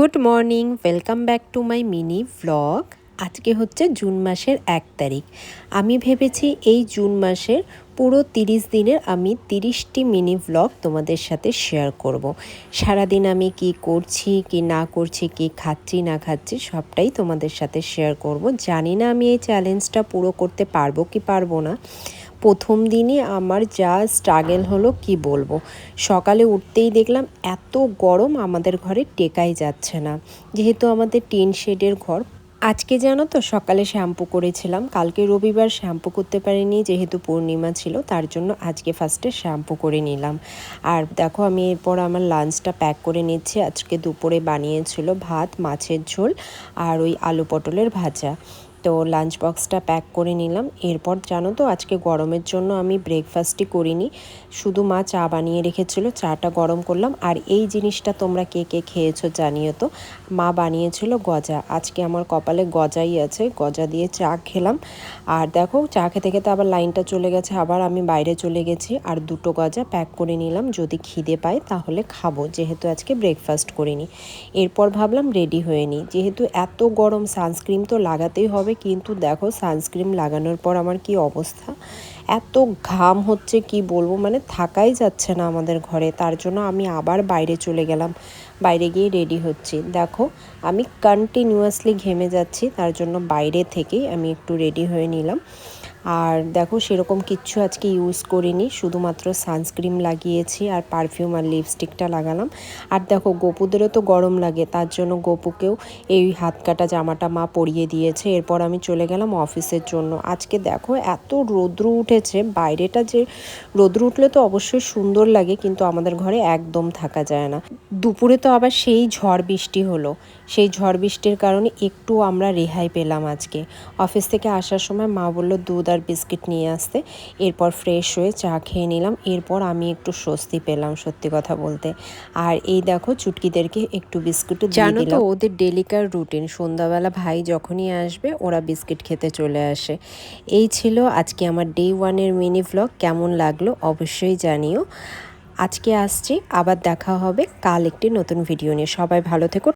Good morning, welcome back to my mini vlog. আজকে হচ্ছে June মাসের 1 তারিখ। আমি ভেবেছি এই জুন মাসের পুরো 30 দিনের আমি 30টি মিনি ভ্লগ তোমাদের সাথে শেয়ার করব। সারাদিন আমি কি করছি কি না করছি, কি খাচ্ছি না খাচ্ছি সবটাই তোমাদের সাথে শেয়ার করব। জানি না আমি এই চ্যালেঞ্জটা পুরো করতে পারবো কি পারবো না। প্রথম দিনই আমার যা স্ট্রাগল হলো কি বলবো। সকালে উঠতেই দেখলাম এত গরম আমাদের ঘরে টেকাই যাচ্ছে না, যেহেতু আমাদের টিন শেডের ঘর। আজকে জানো তো সকালে শ্যাম্পু করেছিলাম, কালকে রবিবার শ্যাম্পু করতে পারিনি যেহেতু পূর্ণিমা ছিল, তার জন্য আজকে ফার্স্টে শ্যাম্পু করে নিলাম। আর দেখো আমি এরপর আমার লাঞ্চটা প্যাক করে নিচ্ছি। আজকে দুপুরে বানিয়েছিল ভাত, মাছের ঝোল আর ওই আলু পটলের ভাজা। তো লাঞ্চ বক্সটা প্যাক করে নিলাম। এরপর জানো তো আজকে গরমের জন্য আমি ব্রেকফাস্টই করিনি, শুধু মা চা বানিয়ে রেখেছিল, চাটা গরম করলাম। আর এই জিনিসটা তোমরা কে কে খেয়েছো জানিও তো। মা বানিয়েছিল গজা, আজকে আমার কপালে গজাই আছে, গজা দিয়ে চা খেলাম। আর দেখো চা খেতে খেতে আবার লাইনটা চলে গেছে, আবার আমি বাইরে চলে গেছি আর দুটো গজা প্যাক করে নিলাম, যদি খিদে পায় তাহলে খাবো, যেহেতু আজকে ব্রেকফাস্ট করিনি। এরপর ভাবলাম রেডি হয়ে নিই, যেহেতু এত গরম সানস্ক্রিন তো লাগাতেই হবে। কিন্তু দেখো সানস্ক্রিন লাগানোর পর আমার কি অবস্থা, এত ঘাম হচ্ছে কি বলবো, মানে থাকাই যাচ্ছে না আমাদের ঘরে। তার জন্য আমি আবার বাইরে চলে গেলাম, বাইরে গিয়ে রেডি হচ্ছি। দেখো আমি কন্টিনিউয়াসলি ঘেমে যাচ্ছি, তার জন্য বাইরে থেকেই আমি একটু রেডি হয়ে নিলাম। আর দেখো সেরকম কিচ্ছু আজকে ইউজ করিনি, শুধুমাত্র সানস্ক্রিন লাগিয়েছি আর পারফিউম আর লিপস্টিকটা লাগালাম। আর দেখো গপুদেরও তো গরম লাগে, তার জন্য গপুকেও এই হাত কাটা জামাটা মা পরিয়ে দিয়েছে। এরপর আমি চলে গেলাম অফিসের জন্য। আজকে দেখো এত রৌদ্র উঠেছে, বাইরেটা যে রৌদ্র উঠলে তো অবশ্যই সুন্দর লাগে, কিন্তু আমাদের ঘরে একদম থাকা যায় না। দুপুরে তো আবার সেই ঝড় বৃষ্টি হলো, সেই ঝড় বৃষ্টির কারণে একটু আমরা রেহাই পেলাম আজকে। অফিস থেকে আসার সময় মা বলল দুধ আর বিস্কিট নিয়ে আসতে। এরপর ফ্রেশ হয়ে চা খেয়ে নিলাম। এরপর আমি একটু স্বস্তি পেলাম সত্যি কথা বলতে। আর এই দেখো চুটকিদেরকে একটু বিস্কুটও দিয়ে দিলাম। জানো তো ওদের ডেলিকার রুটিন, সন্ধ্যাবেলা ভাই যখনই আসবে ওরা বিস্কিট খেতে চলে আসে। এই ছিল আজকে আমার ডে 1-এর মিনি ভ্লগ। কেমন লাগলো অবশ্যই জানিও। আজকে আসছি, আবার দেখা হবে কাল একটি নতুন ভিডিও নিয়ে। সবাই ভালো থেকো।